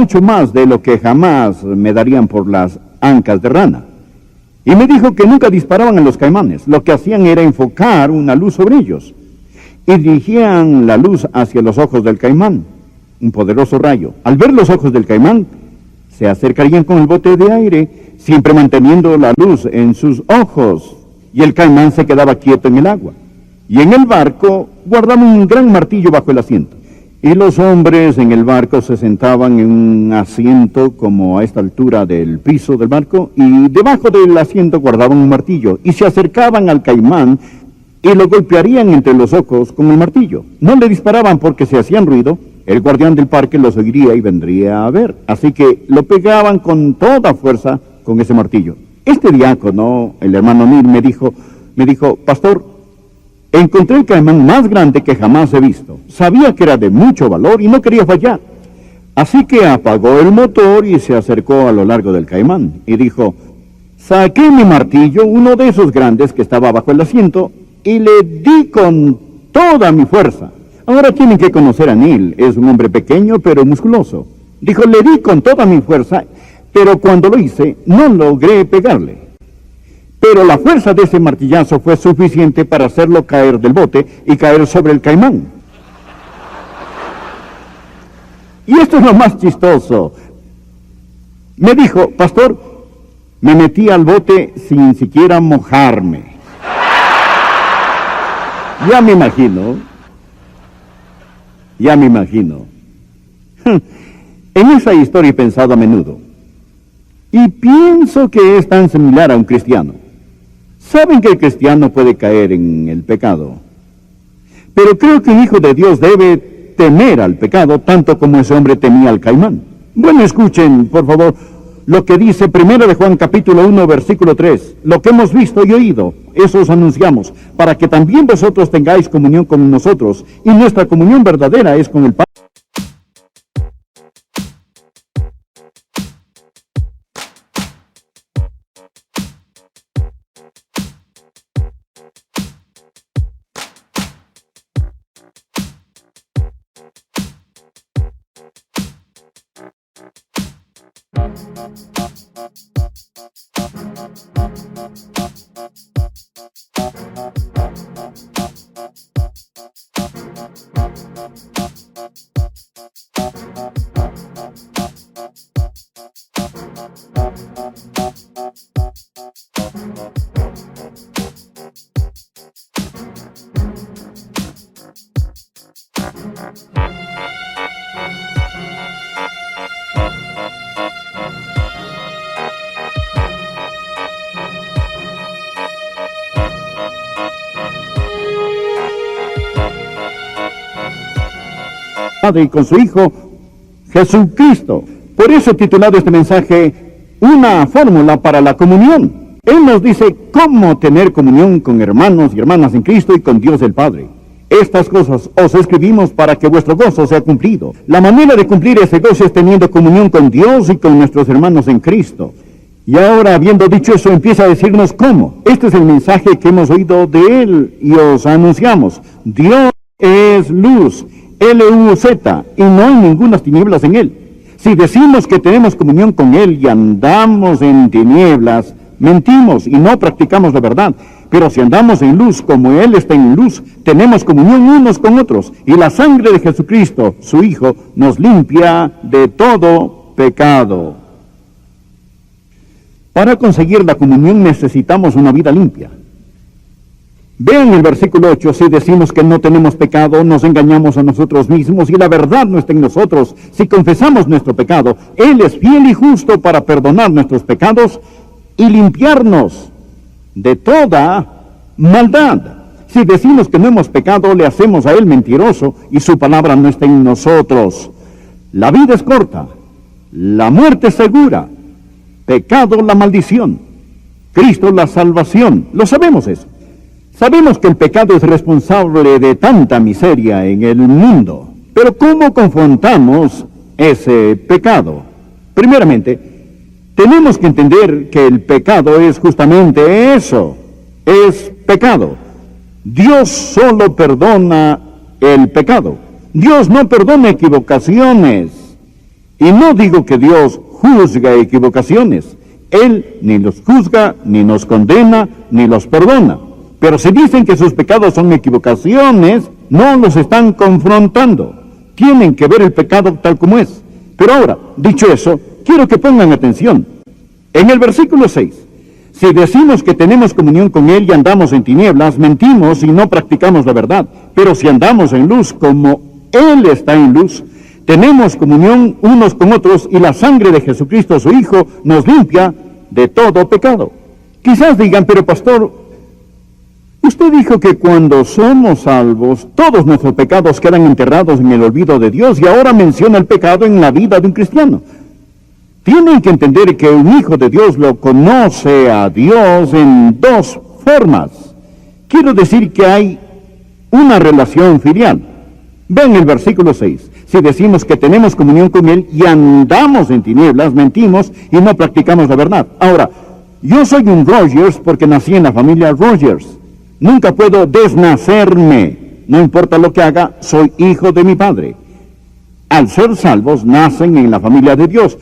mucho más de lo que jamás me darían por las ancas de rana. Y me dijo que nunca disparaban a los caimanes. Lo que hacían era enfocar una luz sobre ellos. Y dirigían la luz hacia los ojos del caimán. Un poderoso rayo. Al ver los ojos del caimán, se acercarían con el bote de aire, siempre manteniendo la luz en sus ojos. Y el caimán se quedaba quieto en el agua. Y en el barco guardaban un gran martillo bajo el asiento. Y los hombres en el barco se sentaban en un asiento como a esta altura del piso del barco, y debajo del asiento guardaban un martillo, y se acercaban al caimán y lo golpearían entre los ojos con el martillo. No le disparaban porque si hacían ruido, el guardián del parque los oiría y vendría a ver. Así que lo pegaban con toda fuerza con ese martillo. Este diácono, el hermano Neil, me dijo, pastor, encontré el caimán más grande que jamás he visto. Sabía que era de mucho valor y no quería fallar. Así que apagó el motor y se acercó a lo largo del caimán y dijo, saqué mi martillo, uno de esos grandes que estaba bajo el asiento, y le di con toda mi fuerza. Ahora tienen que conocer a Neil, es un hombre pequeño pero musculoso. Dijo, le di con toda mi fuerza, pero cuando lo hice no logré pegarle. Pero la fuerza de ese martillazo fue suficiente para hacerlo caer del bote y caer sobre el caimán. Y esto es lo más chistoso. Me dijo, pastor, me metí al bote sin siquiera mojarme. Ya me imagino. En esa historia he pensado a menudo. Y pienso que es tan similar a un cristiano. Saben que el cristiano puede caer en el pecado. Pero creo que un hijo de Dios debe temer al pecado tanto como ese hombre temía al caimán. Bueno, escuchen, por favor, lo que dice 1 de Juan capítulo 1, versículo 3. Lo que hemos visto y oído, eso os anunciamos, para que también vosotros tengáis comunión con nosotros. Y nuestra comunión verdadera es con el Padre. Y con su Hijo Jesucristo. Por eso he titulado este mensaje Una fórmula para la comunión. Él nos dice cómo tener comunión con hermanos y hermanas en Cristo y con Dios el Padre. Estas cosas os escribimos para que vuestro gozo sea cumplido. La manera de cumplir ese gozo es teniendo comunión con Dios y con nuestros hermanos en Cristo. Y ahora, habiendo dicho eso, empieza a decirnos cómo. Este es el mensaje que hemos oído de Él y os anunciamos. Dios es luz. L-U-Z, y no hay ninguna tinieblas en Él. Si decimos que tenemos comunión con Él y andamos en tinieblas, mentimos y no practicamos la verdad. Pero si andamos en luz como Él está en luz, tenemos comunión unos con otros, y la sangre de Jesucristo, su Hijo, nos limpia de todo pecado. Para conseguir la comunión necesitamos una vida limpia. Vean el versículo 8, si decimos que no tenemos pecado, nos engañamos a nosotros mismos y la verdad no está en nosotros. Si confesamos nuestro pecado, Él es fiel y justo para perdonar nuestros pecados y limpiarnos de toda maldad. Si decimos que no hemos pecado, le hacemos a Él mentiroso y su palabra no está en nosotros. La vida es corta, la muerte es segura, pecado la maldición, Cristo la salvación. Lo sabemos eso. Sabemos que el pecado es responsable de tanta miseria en el mundo, pero ¿cómo confrontamos ese pecado? Primeramente, tenemos que entender que el pecado es justamente eso, es pecado. Dios solo perdona el pecado. Dios no perdona equivocaciones. Y no digo que Dios juzga equivocaciones. Él ni los juzga, ni nos condena, ni los perdona. Pero si dicen que sus pecados son equivocaciones, no los están confrontando. Tienen que ver el pecado tal como es. Pero ahora, dicho eso, quiero que pongan atención. En el versículo 6, si decimos que tenemos comunión con Él y andamos en tinieblas, mentimos y no practicamos la verdad. Pero si andamos en luz como Él está en luz, tenemos comunión unos con otros y la sangre de Jesucristo, su Hijo, nos limpia de todo pecado. Quizás digan, pero pastor, usted dijo que cuando somos salvos, todos nuestros pecados quedan enterrados en el olvido de Dios y ahora menciona el pecado en la vida de un cristiano. Tienen que entender que un hijo de Dios lo conoce a Dios en dos formas. Quiero decir que hay una relación filial. Ven el versículo 6. Si decimos que tenemos comunión con Él y andamos en tinieblas, mentimos y no practicamos la verdad. Ahora, yo soy un Rogers porque nací en la familia Rogers. Nunca puedo desnacerme. No importa lo que haga, soy hijo de mi padre. Al ser salvos, nacen en la familia de Dios.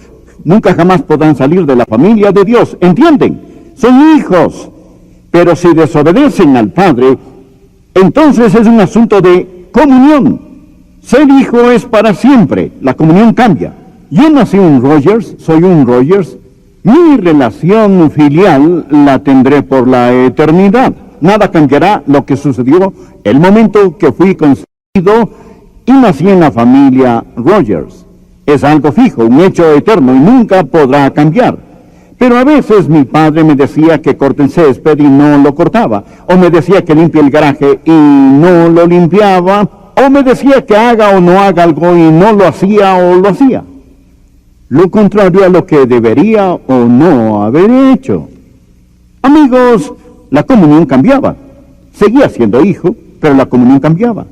Nunca jamás podrán salir de la familia de Dios. ¿Entienden? Son hijos. Pero si desobedecen al Padre, entonces es un asunto de comunión. Ser hijo es para siempre. La comunión cambia. Yo nací un Rogers, soy un Rogers. Mi relación filial la tendré por la eternidad. Nada cambiará lo que sucedió el momento que fui concebido y nací en la familia Rogers. Es algo fijo, un hecho eterno y nunca podrá cambiar. Pero a veces mi padre me decía que corte el césped y no lo cortaba. O me decía que limpie el garaje y no lo limpiaba. O me decía que haga o no haga algo y no lo hacía o lo hacía. Lo contrario a lo que debería o no haber hecho. Amigos, la comunión cambiaba. Seguía siendo hijo, pero la comunión cambiaba.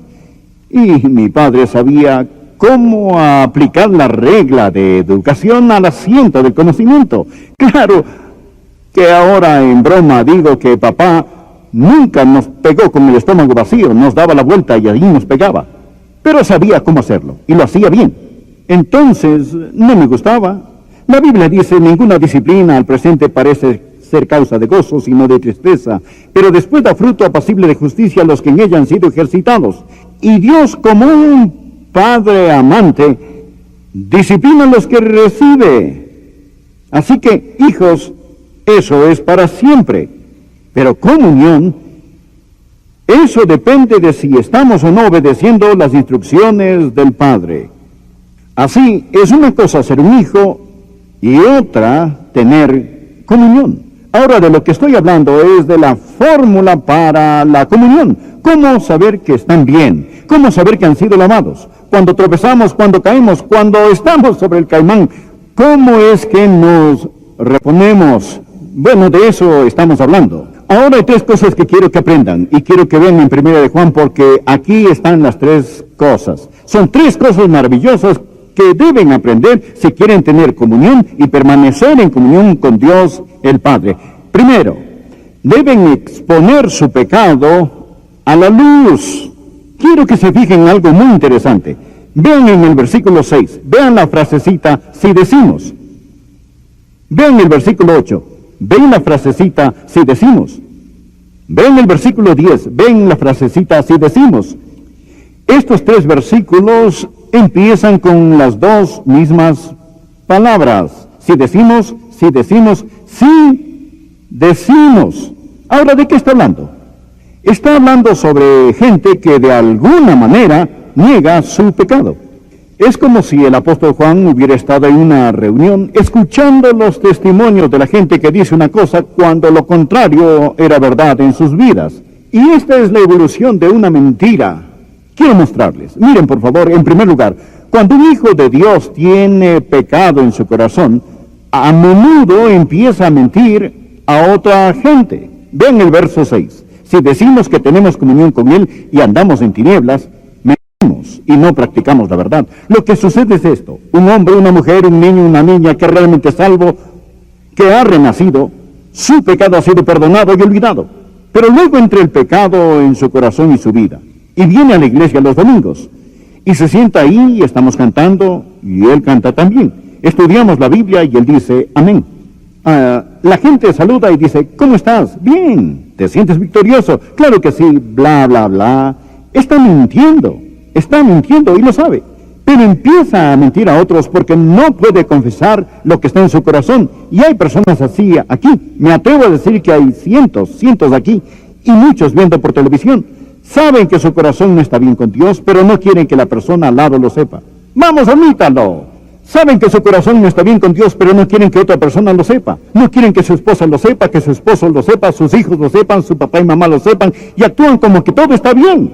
Y mi padre sabía cómo aplicar la regla de educación al asiento del conocimiento. Claro que ahora en broma digo que papá nunca nos pegó con el estómago vacío, nos daba la vuelta y ahí nos pegaba. Pero sabía cómo hacerlo, y lo hacía bien. Entonces, no me gustaba. La Biblia dice, ninguna disciplina al presente parece ser causa de gozo, sino de tristeza. Pero después da fruto apacible de justicia a los que en ella han sido ejercitados. Y Dios, como un Padre amante, disciplina a los que recibe. Así que, hijos, eso es para siempre. Pero comunión, eso depende de si estamos o no obedeciendo las instrucciones del Padre. Así, es una cosa ser un hijo y otra tener comunión. Ahora de lo que estoy hablando es de la fórmula para la comunión. ¿Cómo saber que están bien? ¿Cómo saber que han sido lavados? Cuando tropezamos, cuando caemos, cuando estamos sobre el caimán, ¿cómo es que nos reponemos? Bueno, de eso estamos hablando. Ahora hay tres cosas que quiero que aprendan y quiero que vean en 1 de Juan porque aquí están las tres cosas. Son tres cosas maravillosas que deben aprender si quieren tener comunión y permanecer en comunión con Dios el Padre. Primero, deben exponer su pecado a la luz. Quiero que se fijen en algo muy interesante. Vean en el versículo 6, vean la frasecita, si decimos. Vean el versículo 8, ven la frasecita, si decimos. Ven el versículo 10, ven la frasecita, si decimos. Estos tres versículos empiezan con las dos mismas palabras. Si decimos, si decimos, si decimos. Ahora, ¿de qué está hablando? Está hablando sobre gente que de alguna manera niega su pecado. Es como si el apóstol Juan hubiera estado en una reunión escuchando los testimonios de la gente que dice una cosa cuando lo contrario era verdad en sus vidas. Y esta es la evolución de una mentira. Quiero mostrarles. Miren, por favor, en primer lugar, cuando un hijo de Dios tiene pecado en su corazón, a menudo empieza a mentir a otra gente. Ven el verso 6. Si decimos que tenemos comunión con Él y andamos en tinieblas, mentimos y no practicamos la verdad. Lo que sucede es esto. Un hombre, una mujer, un niño, una niña que realmente es salvo, que ha renacido, su pecado ha sido perdonado y olvidado. Pero luego entra el pecado en su corazón y su vida. Y viene a la iglesia los domingos. Y se sienta ahí y estamos cantando y él canta también. Estudiamos la Biblia y él dice amén. La gente saluda y dice, ¿cómo estás? Bien. ¿Te sientes victorioso? Claro que sí, bla, bla, bla. Está mintiendo y lo sabe. Pero empieza a mentir a otros porque no puede confesar lo que está en su corazón. Y hay personas así aquí. Me atrevo a decir que hay cientos aquí, y muchos viendo por televisión. Saben que su corazón no está bien con Dios, pero no quieren que la persona al lado lo sepa. ¡Vamos, admítalo! Saben que su corazón no está bien con Dios, pero no quieren que otra persona lo sepa. No quieren que su esposa lo sepa, que su esposo lo sepa, sus hijos lo sepan, su papá y mamá lo sepan, y actúan como que todo está bien.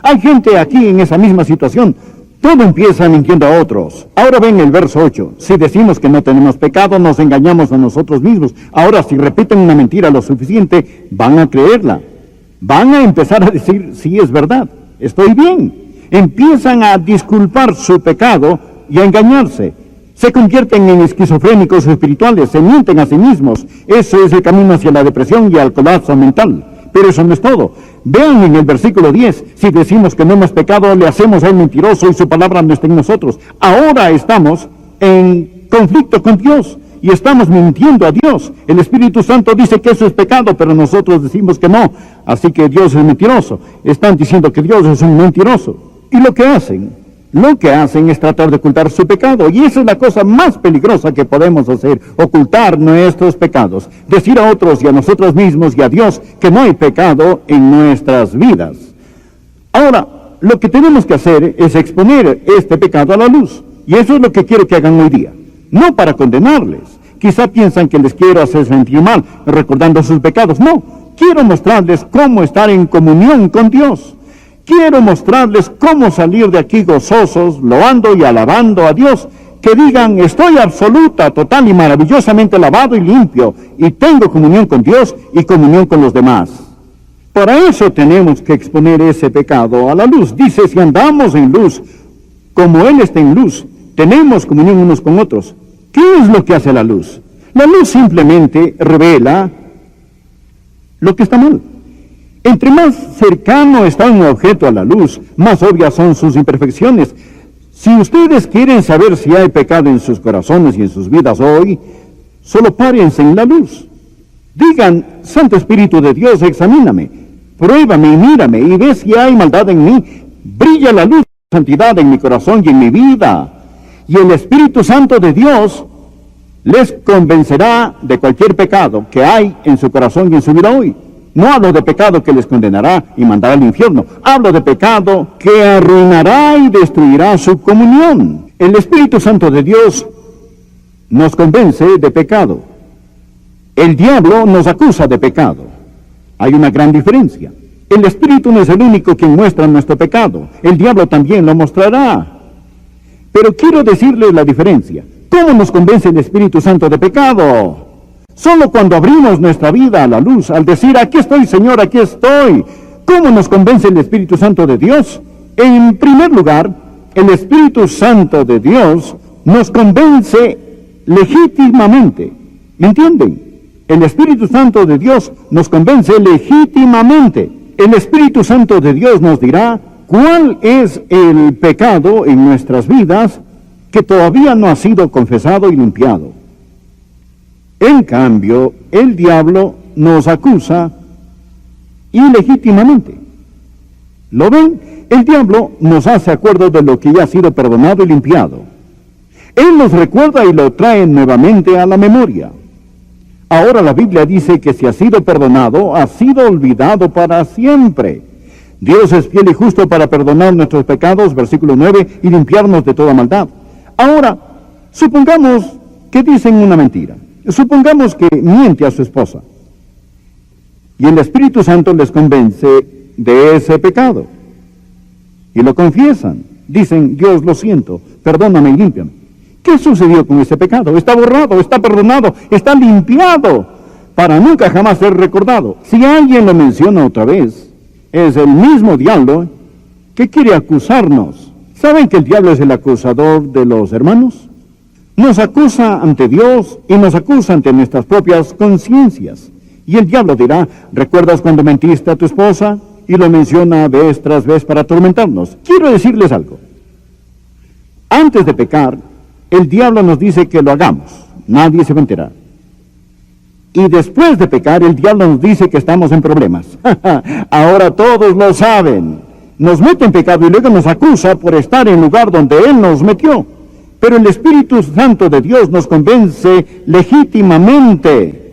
Hay gente aquí en esa misma situación. Todo empieza mintiendo a otros. Ahora ven el verso 8. Si decimos que no tenemos pecado, nos engañamos a nosotros mismos. Ahora, si repiten una mentira lo suficiente, van a creerla. Van a empezar a decir, sí, es verdad, estoy bien. Empiezan a disculpar su pecado y a engañarse. Se convierten en esquizofrénicos espirituales, se mienten a sí mismos. Eso es el camino hacia la depresión y al colapso mental. Pero eso no es todo. Vean en el versículo 10, si decimos que no hemos pecado, le hacemos a él mentiroso y su palabra no está en nosotros. Ahora estamos en conflicto con Dios y estamos mintiendo a Dios. El Espíritu Santo dice que eso es pecado, pero nosotros decimos que no. Así que Dios es mentiroso. Están diciendo que Dios es un mentiroso. Y lo que hacen es tratar de ocultar su pecado. Y esa es la cosa más peligrosa que podemos hacer, ocultar nuestros pecados. Decir a otros y a nosotros mismos y a Dios que no hay pecado en nuestras vidas. Ahora, lo que tenemos que hacer es exponer este pecado a la luz. Y eso es lo que quiero que hagan hoy día. No para condenarles. Quizá piensan que les quiero hacer sentir mal, recordando sus pecados. No, quiero mostrarles cómo estar en comunión con Dios. Quiero mostrarles cómo salir de aquí gozosos, loando y alabando a Dios. Que digan, estoy absoluta, total y maravillosamente lavado y limpio, y tengo comunión con Dios y comunión con los demás. Para eso tenemos que exponer ese pecado a la luz. Dice, si andamos en luz, como Él está en luz, tenemos comunión unos con otros. ¿Qué es lo que hace la luz? La luz simplemente revela lo que está mal. Entre más cercano está un objeto a la luz, más obvias son sus imperfecciones. Si ustedes quieren saber si hay pecado en sus corazones y en sus vidas hoy, solo párense en la luz. Digan, Santo Espíritu de Dios, examíname, pruébame y mírame y ve si hay maldad en mí. Brilla la luz de santidad en mi corazón y en mi vida. Y el Espíritu Santo de Dios les convencerá de cualquier pecado que hay en su corazón y en su vida hoy. No hablo de pecado que les condenará y mandará al infierno. Hablo de pecado que arruinará y destruirá su comunión. El Espíritu Santo de Dios nos convence de pecado. El diablo nos acusa de pecado. Hay una gran diferencia. El Espíritu no es el único quien muestra nuestro pecado. El diablo también lo mostrará. Pero quiero decirles la diferencia. ¿Cómo nos convence el Espíritu Santo de pecado? Solo cuando abrimos nuestra vida a la luz, al decir, aquí estoy, Señor, aquí estoy. ¿Cómo nos convence el Espíritu Santo de Dios? En primer lugar, el Espíritu Santo de Dios nos convence legítimamente. ¿Me entienden? El Espíritu Santo de Dios nos convence legítimamente. El Espíritu Santo de Dios nos dirá cuál es el pecado en nuestras vidas que todavía no ha sido confesado y limpiado. En cambio, el diablo nos acusa ilegítimamente. ¿Lo ven? El diablo nos hace acuerdo de lo que ya ha sido perdonado y limpiado. Él nos recuerda y lo trae nuevamente a la memoria. Ahora la Biblia dice que si ha sido perdonado, ha sido olvidado para siempre. Dios es fiel y justo para perdonar nuestros pecados, versículo 9, y limpiarnos de toda maldad. Ahora, supongamos que dicen una mentira. Supongamos que miente a su esposa. Y el Espíritu Santo les convence de ese pecado. Y lo confiesan. Dicen, Dios, lo siento, perdóname y límpiame. ¿Qué sucedió con ese pecado? Está borrado, está perdonado, está limpiado, para nunca jamás ser recordado. Si alguien lo menciona otra vez, es el mismo diablo que quiere acusarnos. ¿Saben que el diablo es el acusador de los hermanos? Nos acusa ante Dios y nos acusa ante nuestras propias conciencias. Y el diablo dirá, ¿recuerdas cuando mentiste a tu esposa? Y lo menciona vez tras vez para atormentarnos. Quiero decirles algo. Antes de pecar, el diablo nos dice que lo hagamos. Nadie se va a enterar. Y después de pecar, el diablo nos dice que estamos en problemas. Ahora todos lo saben. Nos mete en pecado y luego nos acusa por estar en el lugar donde Él nos metió. Pero el Espíritu Santo de Dios nos convence legítimamente.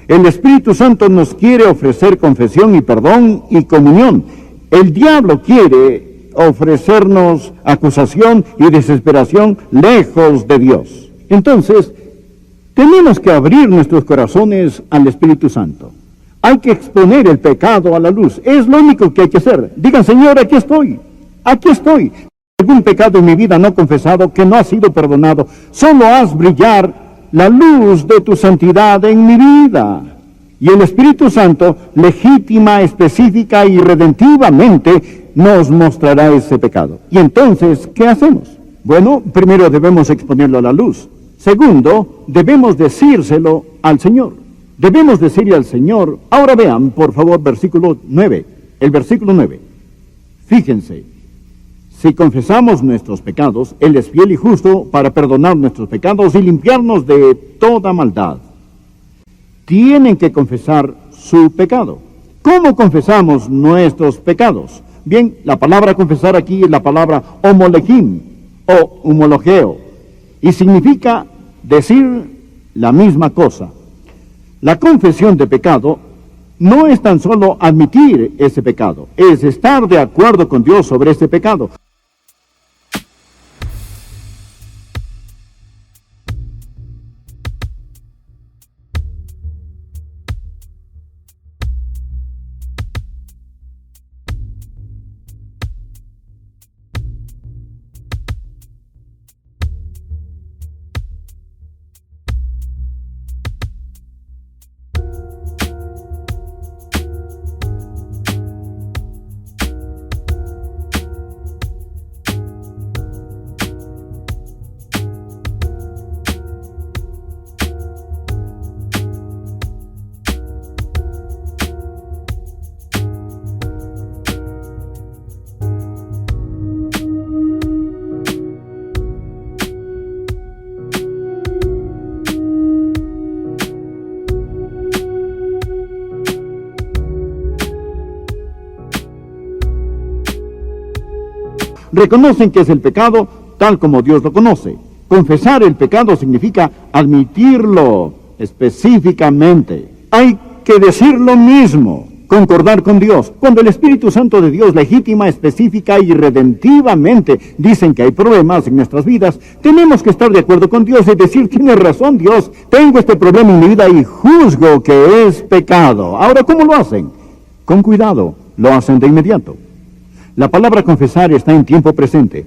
El Espíritu Santo nos quiere ofrecer confesión y perdón y comunión. El diablo quiere ofrecernos acusación y desesperación lejos de Dios. Entonces, tenemos que abrir nuestros corazones al Espíritu Santo. Hay que exponer el pecado a la luz. Es lo único que hay que hacer. Digan, Señor, aquí estoy. Aquí estoy. Algún pecado en mi vida no confesado que no ha sido perdonado. Solo haz brillar la luz de tu santidad en mi vida. Y el Espíritu Santo, legítima, específica y redentivamente, nos mostrará ese pecado. Y entonces, ¿qué hacemos? Bueno, primero debemos exponerlo a la luz. Segundo, debemos decírselo al Señor. Debemos decirle al Señor. Ahora vean, por favor, versículo 9. El versículo 9. Fíjense. Si confesamos nuestros pecados, Él es fiel y justo para perdonar nuestros pecados y limpiarnos de toda maldad. Tienen que confesar su pecado. ¿Cómo confesamos nuestros pecados? Bien, la palabra confesar aquí es la palabra homologim o homologeo y significa decir la misma cosa. La confesión de pecado no es tan solo admitir ese pecado, es estar de acuerdo con Dios sobre ese pecado. Reconocen que es el pecado tal como Dios lo conoce. Confesar el pecado significa admitirlo específicamente. Hay que decir lo mismo, concordar con Dios. Cuando el Espíritu Santo de Dios, legítima, específica y redentivamente, dicen que hay problemas en nuestras vidas, tenemos que estar de acuerdo con Dios y decir, tienes razón Dios, tengo este problema en mi vida y juzgo que es pecado. Ahora, ¿cómo lo hacen? Con cuidado, lo hacen de inmediato. La palabra confesar está en tiempo presente.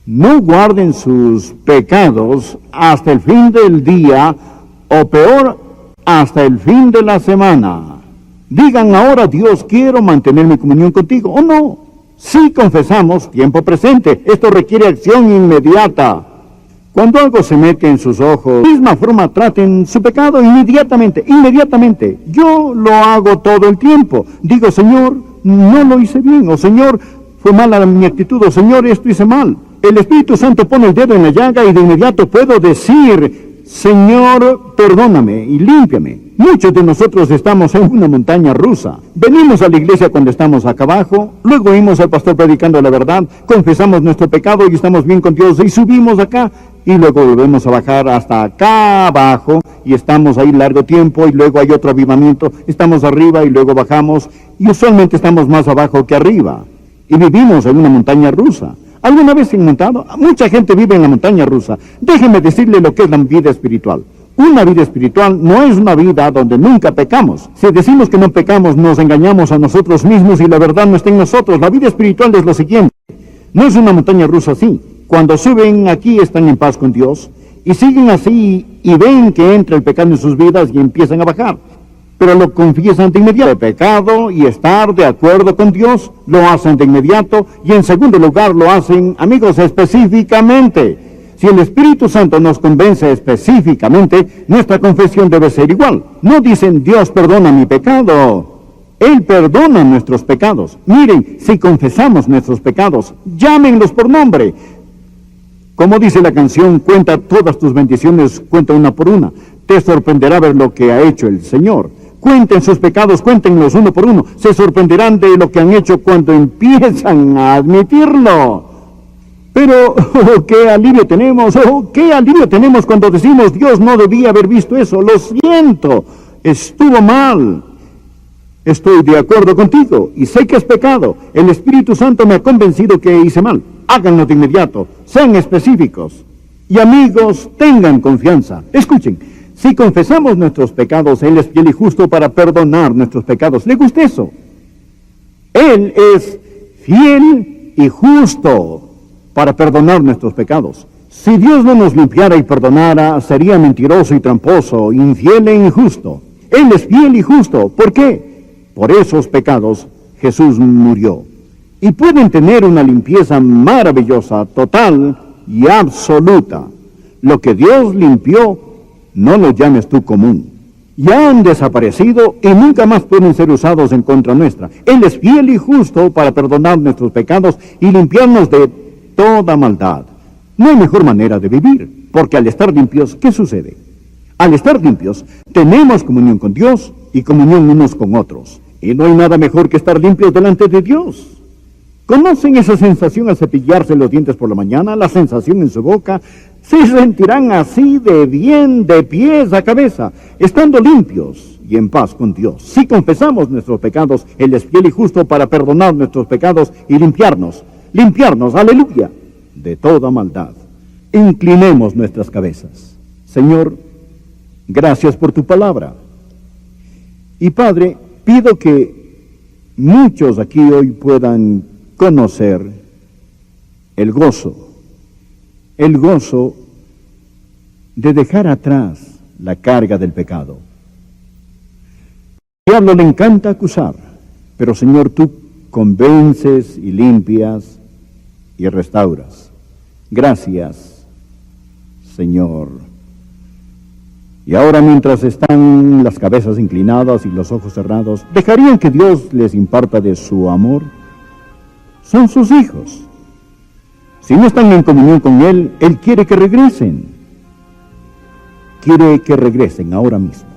No guarden sus pecados hasta el fin del día, o peor, hasta el fin de la semana. Digan ahora, Dios, quiero mantener mi comunión contigo, o no. Si confesamos, tiempo presente. Esto requiere acción inmediata. Cuando algo se mete en sus ojos, de la misma forma traten su pecado inmediatamente. Yo lo hago todo el tiempo. Digo, Señor, no lo hice bien, o Señor, fue mala mi actitud, o Señor, esto hice mal. El Espíritu Santo pone el dedo en la llaga y de inmediato puedo decir, Señor, perdóname y límpiame. Muchos de nosotros estamos en una montaña rusa. Venimos a la iglesia cuando estamos acá abajo, luego oímos al pastor predicando la verdad, confesamos nuestro pecado y estamos bien con Dios y subimos acá y luego volvemos a bajar hasta acá abajo y estamos ahí largo tiempo y luego hay otro avivamiento, estamos arriba y luego bajamos y usualmente estamos más abajo que arriba y vivimos en una montaña rusa. ¿Alguna vez se han montado? Mucha gente vive en la montaña rusa. Déjenme decirle lo que es la vida espiritual. Una vida espiritual no es una vida donde nunca pecamos. Si decimos que no pecamos, nos engañamos a nosotros mismos y la verdad no está en nosotros. La vida espiritual es lo siguiente. No es una montaña rusa así. Cuando suben aquí están en paz con Dios y siguen así y ven que entra el pecado en sus vidas y empiezan a bajar. Pero lo confiesan de inmediato. El pecado y estar de acuerdo con Dios lo hacen de inmediato y en segundo lugar lo hacen, amigos, específicamente. Si el Espíritu Santo nos convence específicamente, nuestra confesión debe ser igual. No dicen, Dios perdona mi pecado. Él perdona nuestros pecados. Miren, si confesamos nuestros pecados, llámenlos por nombre. Como dice la canción, cuenta todas tus bendiciones, cuenta una por una. Te sorprenderá ver lo que ha hecho el Señor. Cuenten sus pecados, cuéntenlos uno por uno. Se sorprenderán de lo que han hecho cuando empiezan a admitirlo. Pero, qué alivio tenemos, qué alivio tenemos cuando decimos, Dios no debía haber visto eso, lo siento, estuvo mal. Estoy de acuerdo contigo y sé que es pecado. El Espíritu Santo me ha convencido que hice mal. Háganlo de inmediato, sean específicos. Y amigos, tengan confianza. Escuchen, si confesamos nuestros pecados, Él es fiel y justo para perdonar nuestros pecados. ¿Le gusta eso? Él es fiel y justo para perdonar nuestros pecados. Si Dios no nos limpiara y perdonara, sería mentiroso y tramposo, infiel e injusto. Él es fiel y justo. ¿Por qué? Por esos pecados Jesús murió. Y pueden tener una limpieza maravillosa, total y absoluta. Lo que Dios limpió, no lo llames tú común. Ya han desaparecido y nunca más pueden ser usados en contra nuestra. Él es fiel y justo para perdonar nuestros pecados y limpiarnos de toda maldad. No hay mejor manera de vivir, porque al estar limpios, ¿qué sucede? Al estar limpios, tenemos comunión con Dios y comunión unos con otros. Y no hay nada mejor que estar limpios delante de Dios. ¿Conocen esa sensación al cepillarse los dientes por la mañana? La sensación en su boca. Se sentirán así de bien, de pies a cabeza, estando limpios y en paz con Dios. Si confesamos nuestros pecados, Él es fiel y justo para perdonar nuestros pecados y limpiarnos, aleluya, de toda maldad. Inclinemos nuestras cabezas. Señor, gracias por tu palabra. Y Padre, pido que muchos aquí hoy puedan conocer el gozo de dejar atrás la carga del pecado. Al diablo le encanta acusar, pero Señor, tú convences y limpias y restauras. Gracias, Señor. Y ahora, mientras están las cabezas inclinadas y los ojos cerrados, ¿dejarían que Dios les imparta de su amor? Son sus hijos. Si no están en comunión con Él, Él quiere que regresen. Quiere que regresen ahora mismo.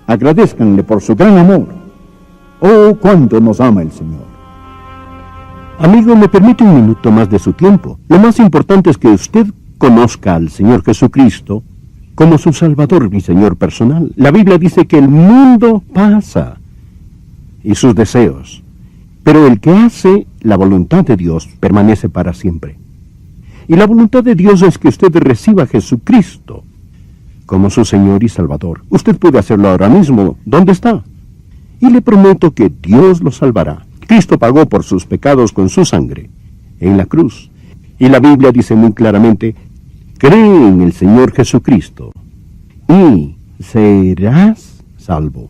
Agradézcanle por su gran amor. Oh, cuánto nos ama el Señor. Amigo, ¿me permite un minuto más de su tiempo? Lo más importante es que usted conozca al Señor Jesucristo como su Salvador y Señor personal. La Biblia dice que el mundo pasa y sus deseos, pero el que hace la voluntad de Dios permanece para siempre. Y la voluntad de Dios es que usted reciba a Jesucristo como su Señor y Salvador. Usted puede hacerlo ahora mismo, ¿dónde está? Y le prometo que Dios lo salvará. Cristo pagó por sus pecados con su sangre en la cruz. Y la Biblia dice muy claramente, cree en el Señor Jesucristo y serás salvo.